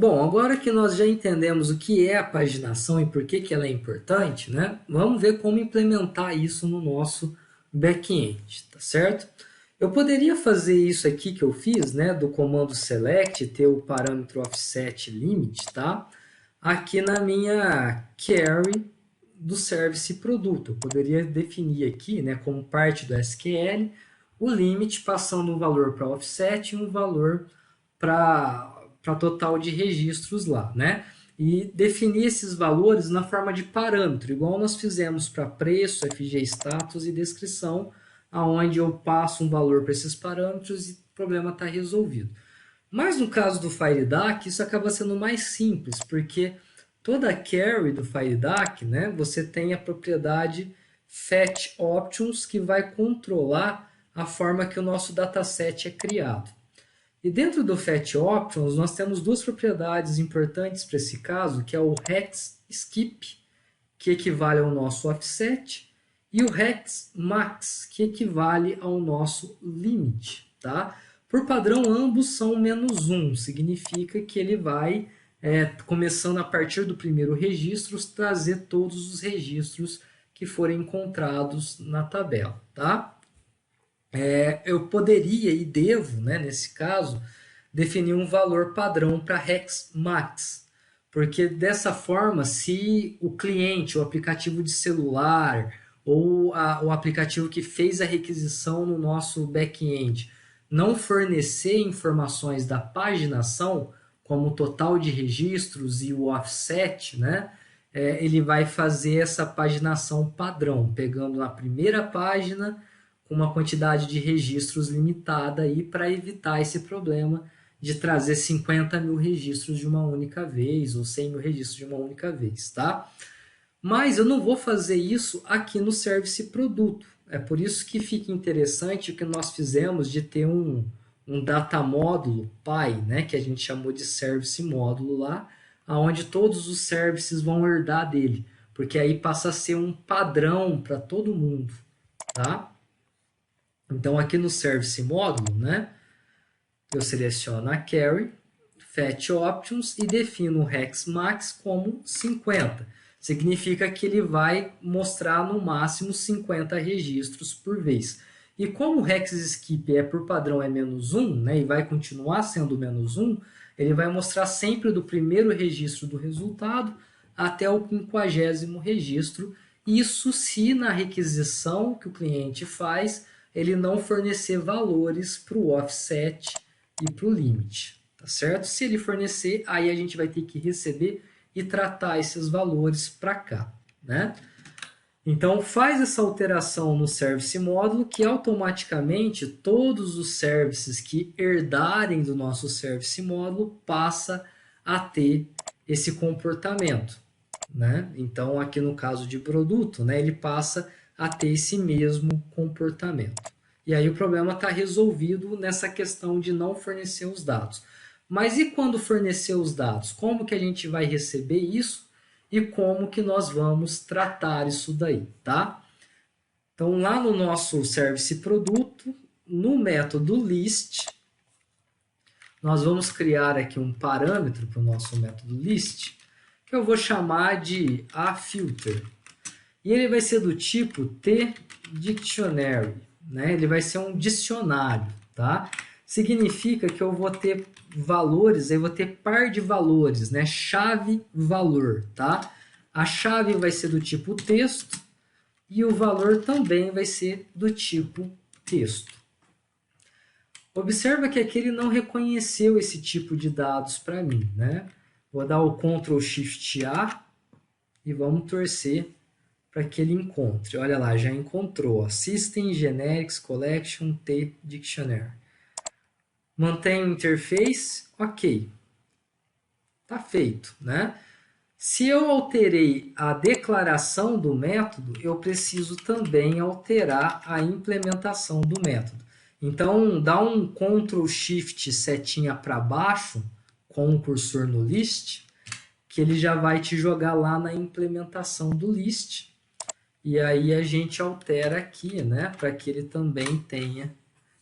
Bom, agora que nós já entendemos o que é a paginação e por que que ela é importante, né? Vamos ver como implementar isso no nosso back-end, tá certo? Eu poderia fazer isso aqui que eu fiz, né, do comando select, ter o parâmetro offset limit, tá? Aqui na minha query do service produto. Eu poderia definir aqui, né, como parte do SQL, o limit passando um valor para offset e um valor para total de registros lá, né? E definir esses valores na forma de parâmetro, igual nós fizemos para preço, FG status e descrição, aonde eu passo um valor para esses parâmetros e o problema está resolvido. Mas no caso do FireDAC, isso acaba sendo mais simples, porque toda a query do FireDAC, né, você tem a propriedade Fetch Options, que vai controlar a forma que o nosso dataset é criado. E dentro do Fetch Options, nós temos duas propriedades importantes para esse caso, que é o hex skip, que equivale ao nosso offset, e o hex max, que equivale ao nosso limit. Tá? Por padrão, ambos são -1, significa que ele vai, começando a partir do primeiro registro, trazer todos os registros que forem encontrados na tabela. Tá? Eu poderia e devo, né, nesse caso, definir um valor padrão para hex max, porque dessa forma, se o cliente, o aplicativo de celular ou o aplicativo que fez a requisição no nosso back-end não fornecer informações da paginação, como o total de registros e o offset, né, ele vai fazer essa paginação padrão, pegando na primeira página com uma quantidade de registros limitada aí para evitar esse problema de trazer 50 mil registros de uma única vez ou 100 mil registros de uma única vez, tá? Mas eu não vou fazer isso aqui no Service Produto. É por isso que fica interessante o que nós fizemos de ter um data módulo Py, né, que a gente chamou de Service Módulo lá, onde todos os services vão herdar dele, porque aí passa a ser um padrão para todo mundo, tá? Então aqui no Service Módulo, né, eu seleciono a Carry, Fetch Options e defino o Hex Max como 50. Significa que ele vai mostrar no máximo 50 registros por vez. E como o Hex Skip por padrão é -1, né, e vai continuar sendo -1, ele vai mostrar sempre do primeiro registro do resultado até o 50º registro. Isso se na requisição que o cliente faz, ele não fornecer valores para o offset e para o limit, tá certo? Se ele fornecer, aí a gente vai ter que receber e tratar esses valores para cá, né? Então faz essa alteração no Service Módulo que automaticamente todos os services que herdarem do nosso Service Módulo passa a ter esse comportamento, né? Então aqui no caso de produto, né, ele passa a ter esse mesmo comportamento. E aí o problema está resolvido nessa questão de não fornecer os dados. Mas e quando fornecer os dados? Como que a gente vai receber isso e como que nós vamos tratar isso daí, tá? Então lá no nosso service produto, no método list, nós vamos criar aqui um parâmetro para o nosso método list, que eu vou chamar de aFilter. E ele vai ser do tipo tDictionary, né? Ele vai ser um dicionário, tá? Significa que eu vou ter valores, eu vou ter par de valores, né? Chave, valor, tá? A chave vai ser do tipo texto e o valor também vai ser do tipo texto. Observa que aqui ele não reconheceu esse tipo de dados para mim, né? Vou dar o Ctrl Shift A e vamos torcer para que ele encontre. Olha lá, já encontrou. Ó. System Generics Collection T Dictionary. Mantém o interface, ok. Tá feito, né? Se eu alterei a declaração do método, eu preciso também alterar a implementação do método. Então, dá um Ctrl Shift setinha para baixo, com o cursor no list, que ele já vai te jogar lá na implementação do list. E aí a gente altera aqui, né, para que ele também tenha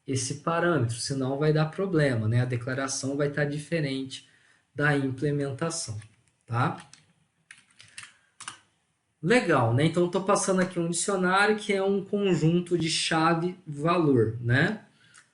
esse parâmetro, senão vai dar problema, né? A declaração vai estar diferente da implementação, tá? Legal, né? Então, estou passando aqui um dicionário que é um conjunto de chave-valor, né?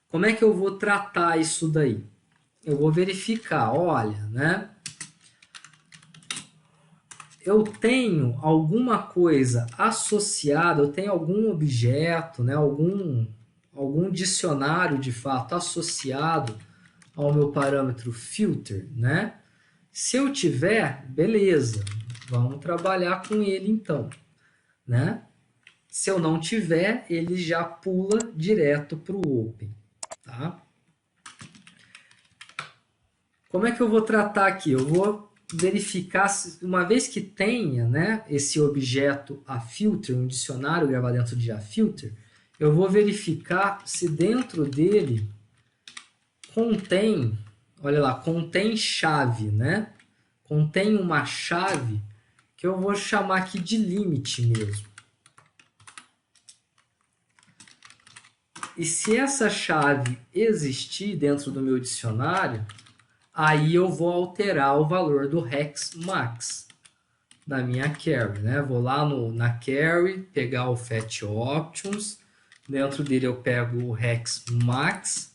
Como é que eu vou tratar isso daí? Eu vou verificar, olha, né? Eu tenho alguma coisa associada, eu tenho algum objeto, né? Algum dicionário de fato associado ao meu parâmetro filter, né? Se eu tiver, beleza, vamos trabalhar com ele então, né? Se eu não tiver, ele já pula direto para o open, tá? Como é que eu vou tratar aqui? Eu vou verificar, uma vez que tenha, né, esse objeto aFilter, um dicionário gravado dentro de aFilter, eu vou verificar se dentro dele contém, olha lá, contém chave, né? Contém uma chave que eu vou chamar aqui de limite mesmo. E se essa chave existir dentro do meu dicionário, aí eu vou alterar o valor do hex max da minha carry, né? Vou lá na carry, pegar o fetch options, dentro dele eu pego o hex max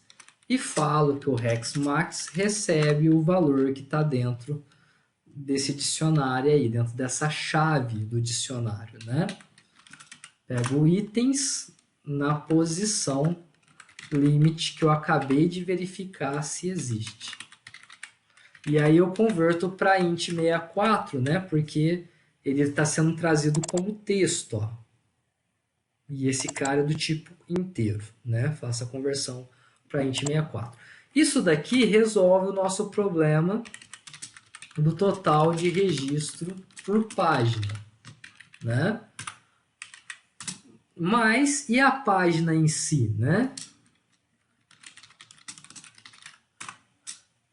e falo que o hex max recebe o valor que está dentro desse dicionário aí, dentro dessa chave do dicionário, né? Pego itens na posição limite que eu acabei de verificar se existe. E aí eu converto para int 64, né? Porque ele está sendo trazido como texto, ó. E esse cara é do tipo inteiro, né? Faça a conversão para int 64. Isso daqui resolve o nosso problema do total de registro por página, né? Mas e a página em si, né?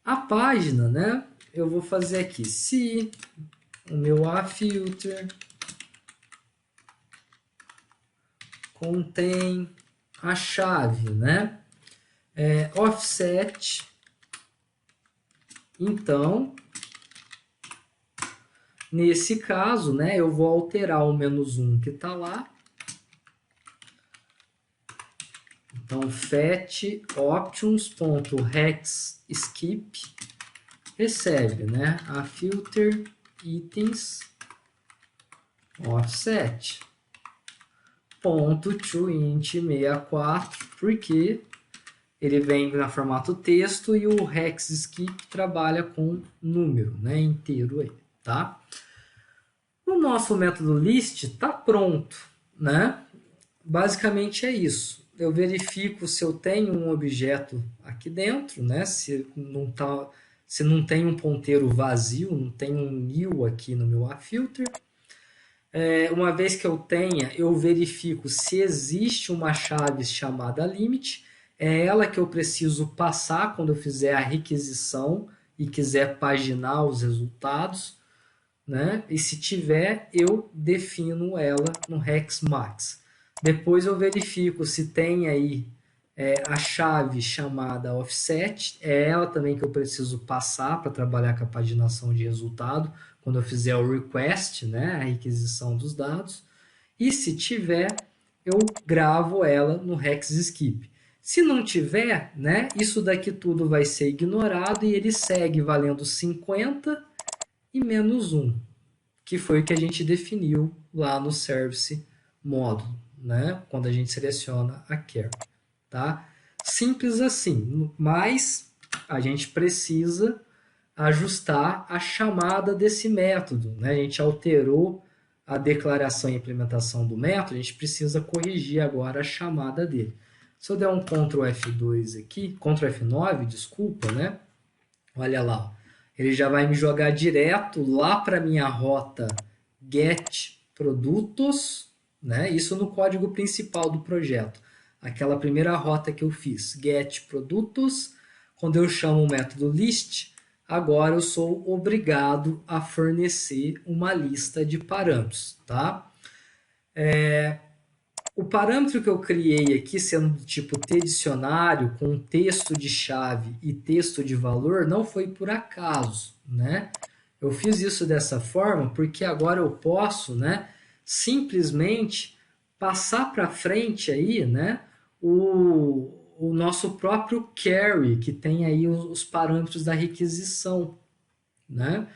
A página, né? Eu vou fazer aqui se o meu aFilter contém a chave, né? Offset. Então, nesse caso, né, eu vou alterar o -1 que está lá. Então, fetch options.hexskip recebe, né, a filter itens offset ponto to int 64, porque ele vem na formato texto e o hexskip trabalha com número, né, inteiro aí, tá? O nosso método list está pronto, né? Basicamente é isso. Eu verifico se eu tenho um objeto aqui dentro, né? Se não tem um ponteiro vazio, não tem um new aqui no meu aFilter. Uma vez que eu tenha, eu verifico se existe uma chave chamada limit. É ela que eu preciso passar quando eu fizer a requisição e quiser paginar os resultados, né? E se tiver, eu defino ela no hexmax. Depois eu verifico se tem aí a chave chamada offset, é ela também que eu preciso passar para trabalhar com a paginação de resultado, quando eu fizer o request, né, a requisição dos dados. E se tiver, eu gravo ela no hexskip. Se não tiver, né, isso daqui tudo vai ser ignorado e ele segue valendo 50 e -1, que foi o que a gente definiu lá no service módulo, né? Quando a gente seleciona a care, tá? Simples assim, mas a gente precisa ajustar a chamada desse método, né? A gente alterou a declaração e implementação do método, a gente precisa corrigir agora a chamada dele. Se eu der um Ctrl F2 aqui, Ctrl F9, desculpa, né? Olha lá, ó. Ele já vai me jogar direto lá para minha rota get produtos, né? Isso no código principal do projeto. Aquela primeira rota que eu fiz, get produtos. Quando eu chamo o método list, agora eu sou obrigado a fornecer uma lista de parâmetros, tá? O parâmetro que eu criei aqui, sendo do tipo tdicionário, com texto de chave e texto de valor, não foi por acaso, né? Eu fiz isso dessa forma porque agora eu posso, né, simplesmente passar para frente aí, né, o nosso próprio carry, que tem aí os parâmetros da requisição, né?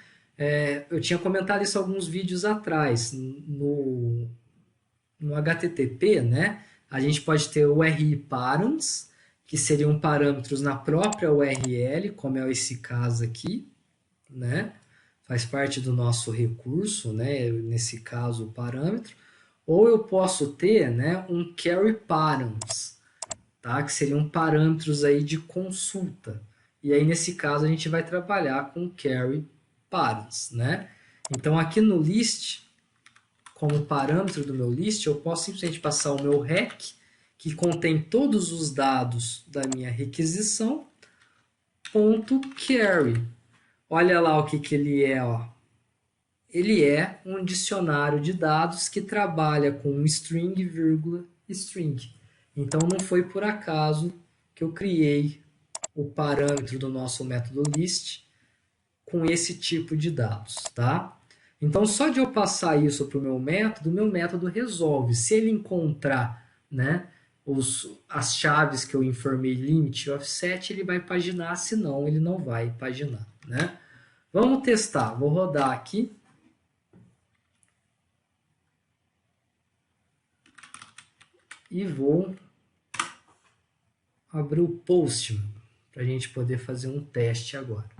Eu tinha comentado isso alguns vídeos atrás. No HTTP, né, a gente pode ter o URI params, que seriam parâmetros na própria URL, como é esse caso aqui, né? Faz parte do nosso recurso, né? Nesse caso, o parâmetro. Ou eu posso ter, né, um carry params, tá? Que seriam parâmetros aí de consulta. E aí, nesse caso, a gente vai trabalhar com carry params, né? Então, aqui no list, como parâmetro do meu list, eu posso simplesmente passar o meu rec, que contém todos os dados da minha requisição, ponto carry. Olha lá o que ele é, ó. Ele é um dicionário de dados que trabalha com string, vírgula, string. Então não foi por acaso que eu criei o parâmetro do nosso método list com esse tipo de dados, tá? Então, só de eu passar isso para o meu método resolve. Se ele encontrar, né, as chaves que eu informei limit e offset, ele vai paginar, senão ele não vai paginar, né? Vamos testar. Vou rodar aqui. E vou abrir o Postman para a gente poder fazer um teste agora.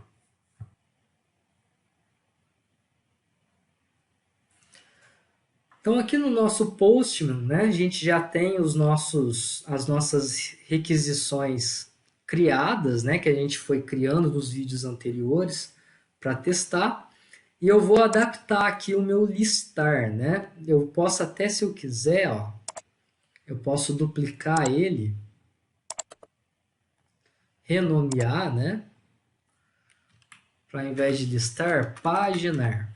Então aqui no nosso Postman, né, a gente já tem as nossas requisições criadas, né, que a gente foi criando nos vídeos anteriores para testar. E eu vou adaptar aqui o meu listar, né? Eu posso até, se eu quiser, ó, eu posso duplicar ele, renomear, né? Para ao invés de listar, paginar.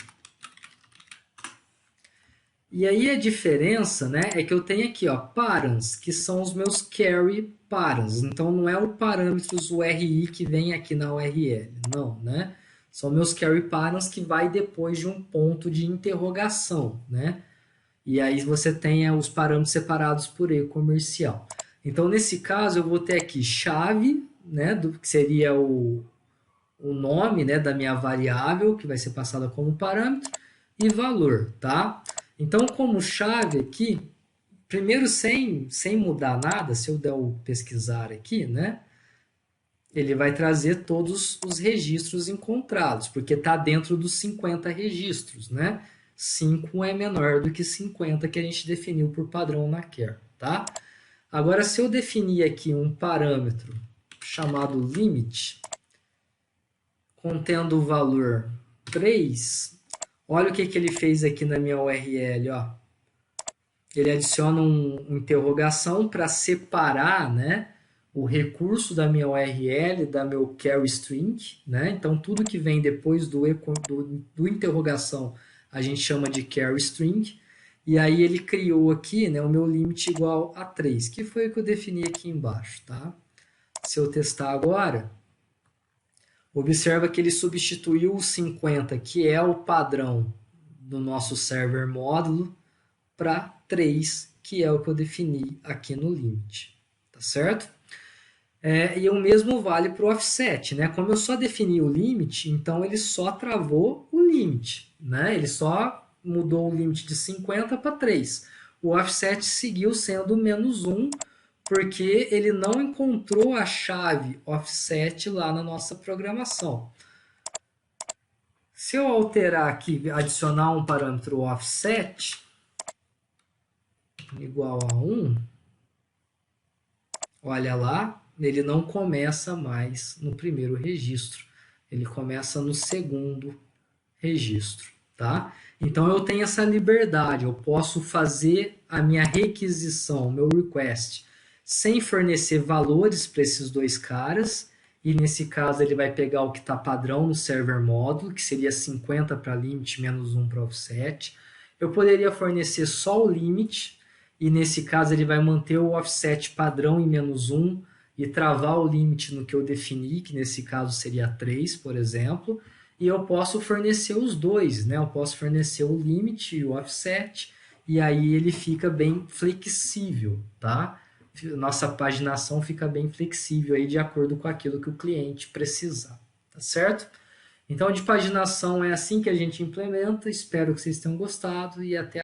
E aí a diferença, né, é que eu tenho aqui, ó, params, que são os meus carry params. Então não é o parâmetros URI que vem aqui na URL, não, né? São meus carry params que vai depois de um ponto de interrogação, né? E aí você tem os parâmetros separados por E comercial. Então nesse caso eu vou ter aqui chave, né, que seria o nome, né, da minha variável, que vai ser passada como parâmetro, e valor, tá? Então, como chave aqui, primeiro sem mudar nada, se eu der o pesquisar aqui, né, ele vai trazer todos os registros encontrados, porque está dentro dos 50 registros, né? 5 é menor do que 50 que a gente definiu por padrão na quer, tá? Agora, se eu definir aqui um parâmetro chamado limit, contendo o valor 3, olha o que ele fez aqui na minha URL, ó. Ele adiciona uma interrogação para separar, né, o recurso da minha URL da meu carry string, né? Então tudo que vem depois do interrogação a gente chama de carry string. E aí ele criou aqui, né, o meu limite igual a 3, que foi o que eu defini aqui embaixo, tá? Se eu testar agora, observa que ele substituiu o 50, que é o padrão do nosso server módulo, para 3, que é o que eu defini aqui no limit, tá certo? E o mesmo vale para o offset, né? Como eu só defini o limit, então ele só travou o limit, né? Ele só mudou o limite de 50 para 3. O offset seguiu sendo menos 1, porque ele não encontrou a chave offset lá na nossa programação. Se eu alterar aqui, adicionar um parâmetro offset igual a 1, olha lá, ele não começa mais no primeiro registro, ele começa no segundo registro, tá? Então eu tenho essa liberdade, eu posso fazer a minha requisição, meu request, sem fornecer valores para esses dois caras, e nesse caso ele vai pegar o que está padrão no server módulo, que seria 50 para limit menos 1 para offset. Eu poderia fornecer só o limit, e nesse caso ele vai manter o offset padrão em -1 e travar o limite no que eu defini, que nesse caso seria 3, por exemplo, e eu posso fornecer os dois, né? Eu posso fornecer o limite e o offset, e aí ele fica bem flexível, tá? Nossa paginação fica bem flexível aí de acordo com aquilo que o cliente precisar, tá certo? Então, de paginação é assim que a gente implementa. Espero que vocês tenham gostado e até